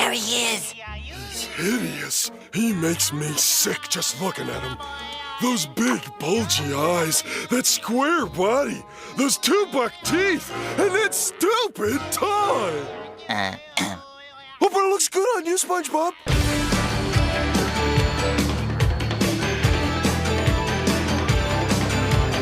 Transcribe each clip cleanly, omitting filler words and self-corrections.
There he is! He's hideous. He makes me sick just looking at him. Those big, bulgy eyes, that square body, those two-buck teeth, and that stupid tie! Hope it looks good on you, SpongeBob.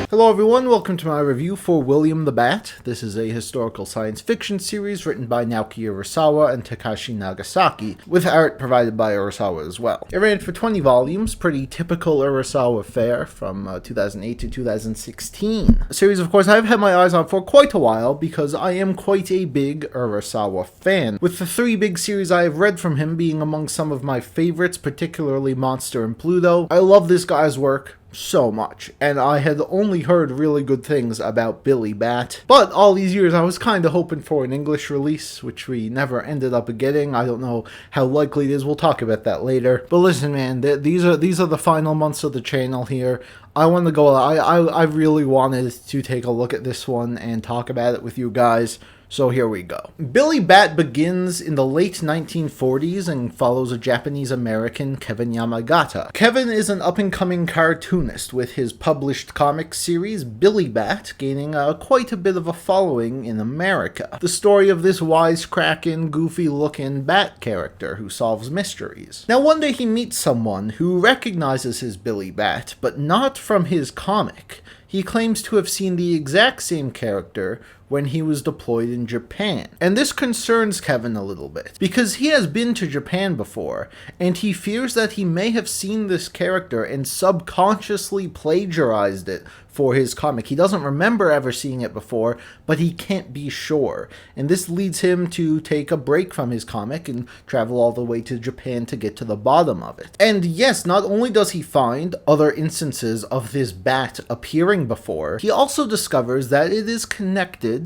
Hello everyone, welcome to my review for William the Bat. This is a historical science fiction series written by Naoki Urasawa and Takashi Nagasaki, with art provided by Urasawa as well. It ran for 20 volumes, pretty typical Urasawa fare from 2008 to 2016. A series, of course, I've had my eyes on for quite a while because I am quite a big Urasawa fan, with the 3 big series I have read from him being among some of my favorites, particularly Monster and Pluto. I love this guy's work so much, and I had only heard really good things about Billy Bat, but all these years I was kind of hoping for an English release, which we never ended up getting. I don't know how likely it is, we'll talk about that later. But listen man, these are the final months of the channel here. I want to go, I really wanted to take a look at this one and talk about it with you guys. So here we go. Billy Bat begins in the late 1940s and follows a Japanese-American, Kevin Yamagata. Kevin is an up-and-coming cartoonist with his published comic series, Billy Bat, gaining quite a bit of a following in America. The story of this wisecracking, goofy-looking bat character who solves mysteries. Now one day he meets someone who recognizes his Billy Bat, but not from his comic. He claims to have seen the exact same character when he was deployed in Japan. And this concerns Kevin a little bit, because he has been to Japan before, and he fears that he may have seen this character and subconsciously plagiarized it for his comic. He doesn't remember ever seeing it before, but he can't be sure. And this leads him to take a break from his comic and travel all the way to Japan to get to the bottom of it. And yes, not only does he find other instances of this bat appearing before, he also discovers that it is connected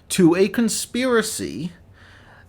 to a conspiracy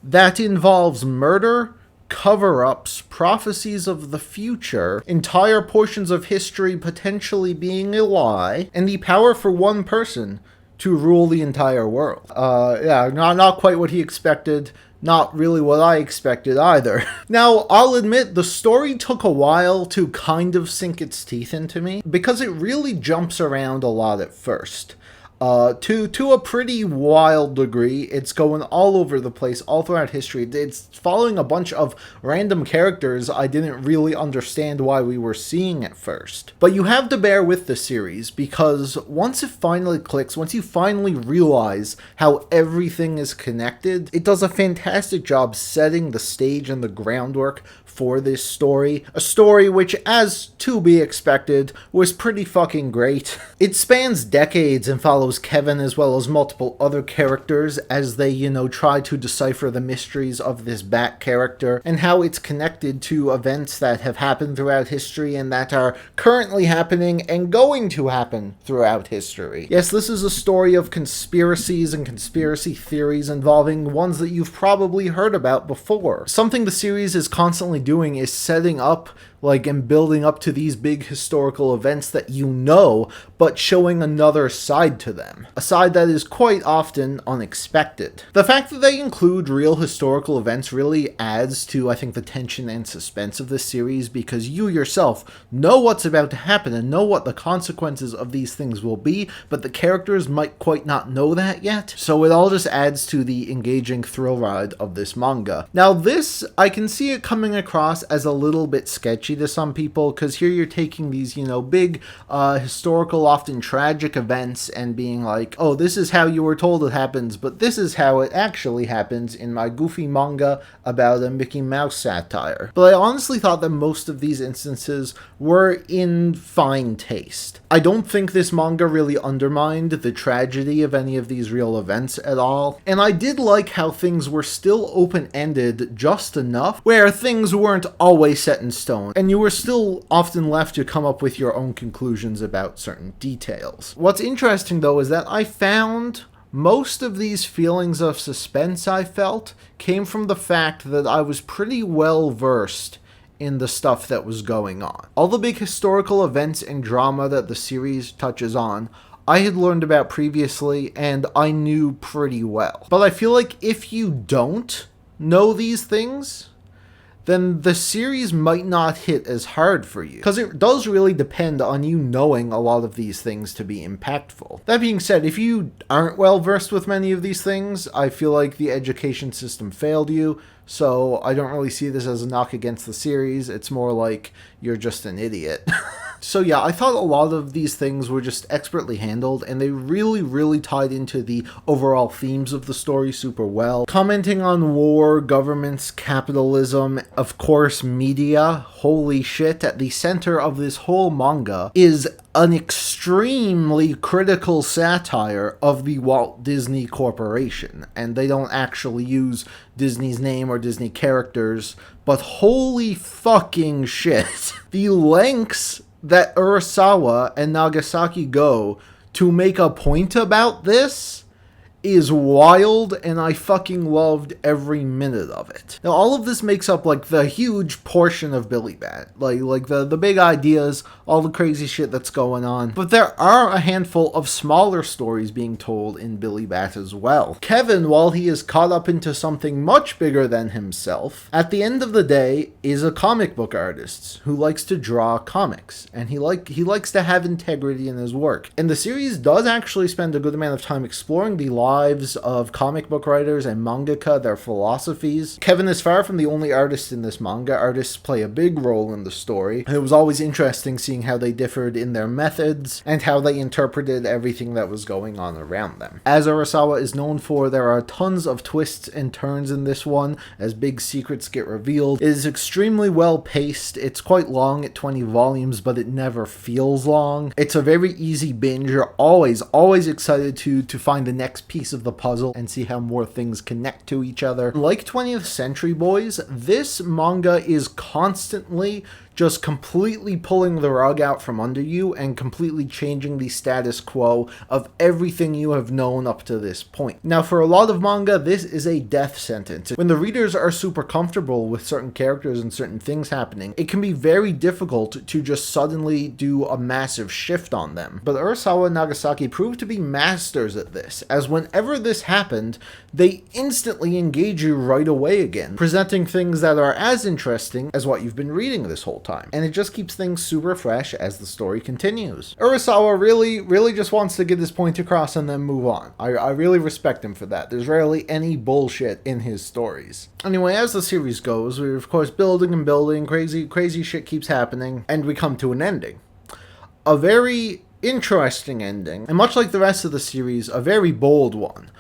that involves murder, cover-ups, prophecies of the future, entire portions of history potentially being a lie, and the power for one person to rule the entire world. Yeah, not quite what he expected. Not really what I expected either. Now, I'll admit, the story took a while to kind of sink its teeth into me, because it really jumps around a lot at first. To a pretty wild degree. It's going all over the place, all throughout history. It's following a bunch of random characters I didn't really understand why we were seeing at first. But you have to bear with the series, because once it finally clicks, once you finally realize how everything is connected, it does a fantastic job setting the stage and the groundwork for this story. A story which, as to be expected, was pretty fucking great. It spans decades and follows Kevin as well as multiple other characters as they, try to decipher the mysteries of this bat character and how it's connected to events that have happened throughout history and that are currently happening and going to happen throughout history. Yes, this is a story of conspiracies and conspiracy theories involving ones that you've probably heard about before. Something the series is constantly doing is setting up and building up to these big historical events that but showing another side to them. A side that is quite often unexpected. The fact that they include real historical events really adds to, I think, the tension and suspense of this series, because you yourself know what's about to happen and know what the consequences of these things will be, but the characters might quite not know that yet. So it all just adds to the engaging thrill ride of this manga. Now this, I can see it coming across as a little bit sketchy to some people, because here you're taking these, big historical, often tragic events and being like, oh, this is how you were told it happens, but this is how it actually happens in my goofy manga about a Mickey Mouse satire. But I honestly thought that most of these instances were in fine taste. I don't think this manga really undermined the tragedy of any of these real events at all, and I did like how things were still open-ended just enough where things weren't always set in stone, and you were still often left to come up with your own conclusions about certain details. What's interesting though is that I found most of these feelings of suspense I felt came from the fact that I was pretty well versed in the stuff that was going on. All the big historical events and drama that the series touches on, I had learned about previously and I knew pretty well. But I feel like if you don't know these things, then the series might not hit as hard for you. Because it does really depend on you knowing a lot of these things to be impactful. That being said, if you aren't well versed with many of these things, I feel like the education system failed you. So I don't really see this as a knock against the series. It's more like you're just an idiot. So yeah, I thought a lot of these things were just expertly handled, and they really tied into the overall themes of the story super well. Commenting on war, governments, capitalism, of course media, holy shit, at the center of this whole manga is an extremely critical satire of the Walt Disney Corporation. And they don't actually use Disney's name or Disney characters, but holy fucking shit. The lengths that Urasawa and Nagasaki go to make a point about this is wild, and I fucking loved every minute of it. Now, all of this makes up, like, the huge portion of Billy Bat. Like the big ideas, all the crazy shit that's going on. But there are a handful of smaller stories being told in Billy Bat as well. Kevin, while he is caught up into something much bigger than himself, at the end of the day, is a comic book artist who likes to draw comics. And he likes to have integrity in his work. And the series does actually spend a good amount of time exploring the lives of comic book writers and mangaka, their philosophies. Kevin is far from the only artist in this manga. Artists play a big role in the story. And it was always interesting seeing how they differed in their methods and how they interpreted everything that was going on around them. As Urasawa is known for, there are tons of twists and turns in this one as big secrets get revealed. It is extremely well paced. It's quite long at 20 volumes, but it never feels long. It's a very easy binge. You're always excited to find the next piece of the puzzle and see how more things connect to each other. Like 20th Century Boys, this manga is constantly just completely pulling the rug out from under you and completely changing the status quo of everything you have known up to this point. Now, for a lot of manga, this is a death sentence. When the readers are super comfortable with certain characters and certain things happening, it can be very difficult to just suddenly do a massive shift on them. But Urasawa and Nagasaki proved to be masters at this, as whenever this happened, they instantly engage you right away again, presenting things that are as interesting as what you've been reading this whole time. And it just keeps things super fresh as the story continues. Urasawa really just wants to get his point across and then move on. I really respect him for that. There's rarely any bullshit in his stories. Anyway, as the series goes, we're of course building and building, crazy shit keeps happening, and we come to an ending. A very interesting ending, and much like the rest of the series, a very bold one.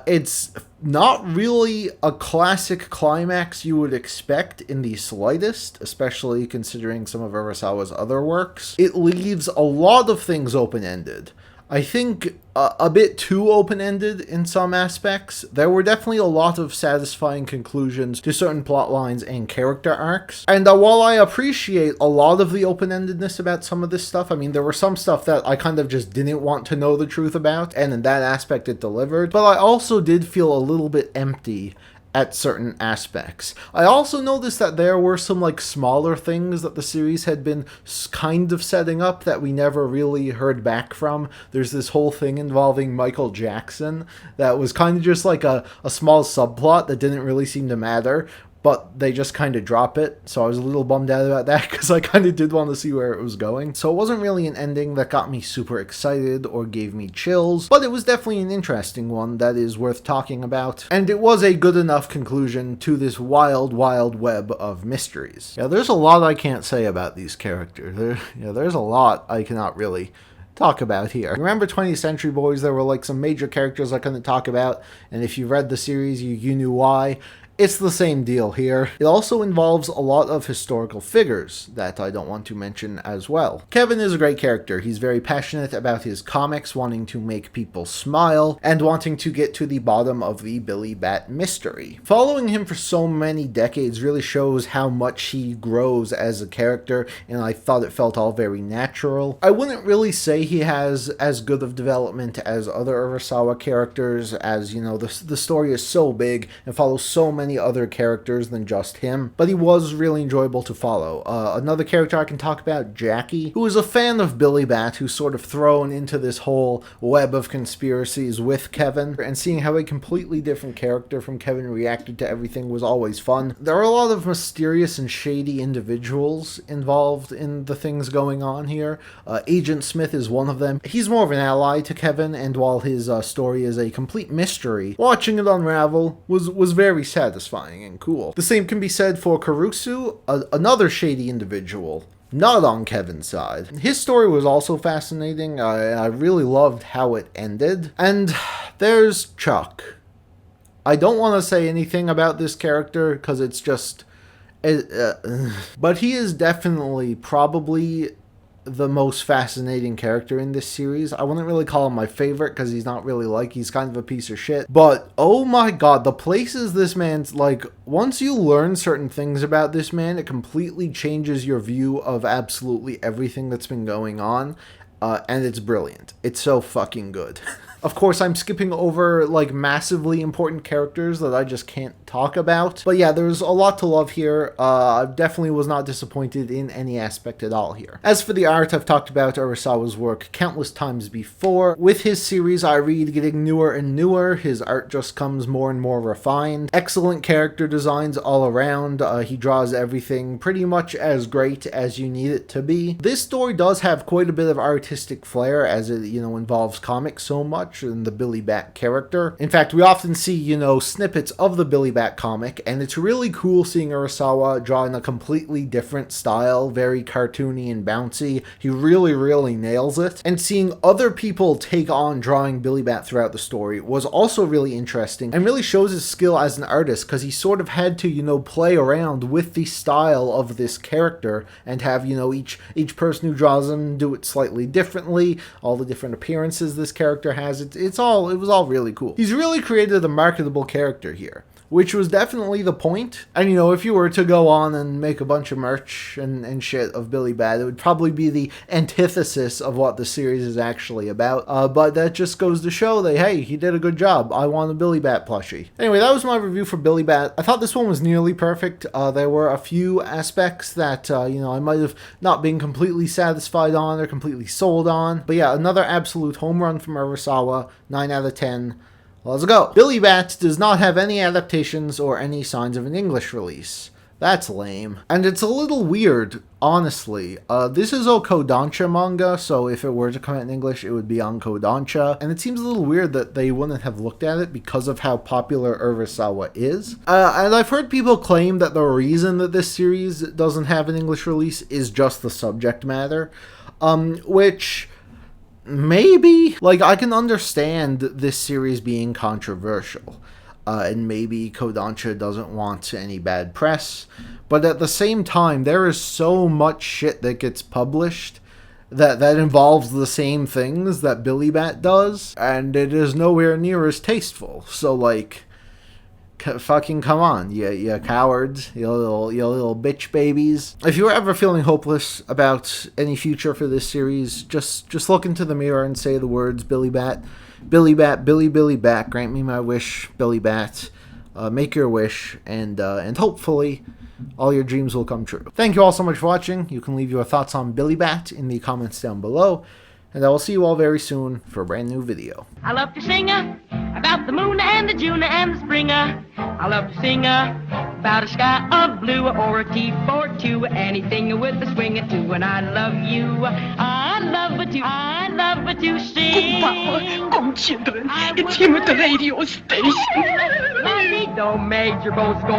It's not really a classic climax you would expect in the slightest, especially considering some of Urasawa's other works. It leaves a lot of things open-ended. I think a bit too open-ended in some aspects. There were definitely a lot of satisfying conclusions to certain plot lines and character arcs. And while I appreciate a lot of the open-endedness about some of this stuff, I mean, there were some stuff that I kind of just didn't want to know the truth about, and in that aspect it delivered. But I also did feel a little bit empty at certain aspects. I also noticed that there were some like smaller things that the series had been kind of setting up that we never really heard back from. There's this whole thing involving Michael Jackson that was kind of just like a small subplot that didn't really seem to matter, but they just kind of drop it, so I was a little bummed out about that because I kind of did want to see where it was going. So it wasn't really an ending that got me super excited or gave me chills, but it was definitely an interesting one that is worth talking about, and it was a good enough conclusion to this wild web of mysteries. Yeah, there's a lot I can't say about these characters. There's a lot I cannot really talk about here. Remember 20th Century Boys? There were like some major characters I couldn't talk about, and if you read the series, you knew why. It's the same deal here. It also involves a lot of historical figures that I don't want to mention as well. Kevin is a great character. He's very passionate about his comics, wanting to make people smile, and wanting to get to the bottom of the Billy Bat mystery. Following him for so many decades really shows how much he grows as a character, and I thought it felt all very natural. I wouldn't really say he has as good of development as other Urasawa characters, as, you know, the story is so big and follows so many many other characters than just him, but he was really enjoyable to follow. Another character I can talk about, Jackie, who is a fan of Billy Bat, who's sort of thrown into this whole web of conspiracies with Kevin, and seeing how a completely different character from Kevin reacted to everything was always fun. There are a lot of mysterious and shady individuals involved in the things going on here. Agent Smith is one of them. He's more of an ally to Kevin, and while his story is a complete mystery, watching it unravel was very satisfying and cool. The same can be said for Caruso, another shady individual, not on Kevin's side. His story was also fascinating. I really loved how it ended. And there's Chuck. I don't want to say anything about this character because it's just... but he is definitely probably the most fascinating character in this series. I wouldn't really call him my favorite because he's not really he's kind of a piece of shit. But oh my god, the places this man's once you learn certain things about this man, it completely changes your view of absolutely everything that's been going on. And it's brilliant. It's so fucking good. Of course, I'm skipping over, massively important characters that I just can't talk about. But yeah, there's a lot to love here. I definitely was not disappointed in any aspect at all here. As for the art, I've talked about Urasawa's work countless times before. With his series, I read getting newer and newer. His art just comes more and more refined. Excellent character designs all around. He draws everything pretty much as great as you need it to be. This story does have quite a bit of artistic flair, as it, involves comics so much and the Billy Bat character. In fact, we often see, snippets of the Billy Bat comic, and it's really cool seeing Urasawa draw in a completely different style, very cartoony and bouncy. He really, really nails it. And seeing other people take on drawing Billy Bat throughout the story was also really interesting, and really shows his skill as an artist, because he sort of had to, play around with the style of this character, and have, each person who draws him do it slightly differently, all the different appearances this character has. It was all really cool. He's really created a marketable character here, which was definitely the point. And if you were to go on and make a bunch of merch and shit of Billy Bat, it would probably be the antithesis of what the series is actually about. But that just goes to show that, hey, he did a good job. I want a Billy Bat plushie. Anyway, that was my review for Billy Bat. I thought this one was nearly perfect. There were a few aspects that, I might have not been completely satisfied on or completely sold on. But yeah, another absolute home run from Urasawa. 9 out of 10. Let's go. Billy Bat does not have any adaptations or any signs of an English release. That's lame. And it's a little weird, honestly. This is a Kodansha manga, so if it were to come out in English, it would be on Kodansha. And it seems a little weird that they wouldn't have looked at it because of how popular Urasawa is. And I've heard people claim that the reason that this series doesn't have an English release is just the subject matter, which... maybe, I can understand this series being controversial, and maybe Kodansha doesn't want any bad press, but at the same time, there is so much shit that gets published that involves the same things that Billy Bat does, and it is nowhere near as tasteful. So, fucking come on, you cowards, you little bitch babies. If you're ever feeling hopeless about any future for this series, just look into the mirror and say the words Billy Bat, Billy Bat, Billy Bat, grant me my wish, Billy Bat. Make your wish, and hopefully all your dreams will come true. Thank you all so much for watching. You can leave your thoughts on Billy Bat in the comments down below, and I will see you all very soon for a brand new video. I love to sing about the moon and the June and the spring. I love to sing about a sky of blue or a T42, anything with a swing or two. And I love you. I love to sing. Come, children, it's him at the radio station. Do major both go.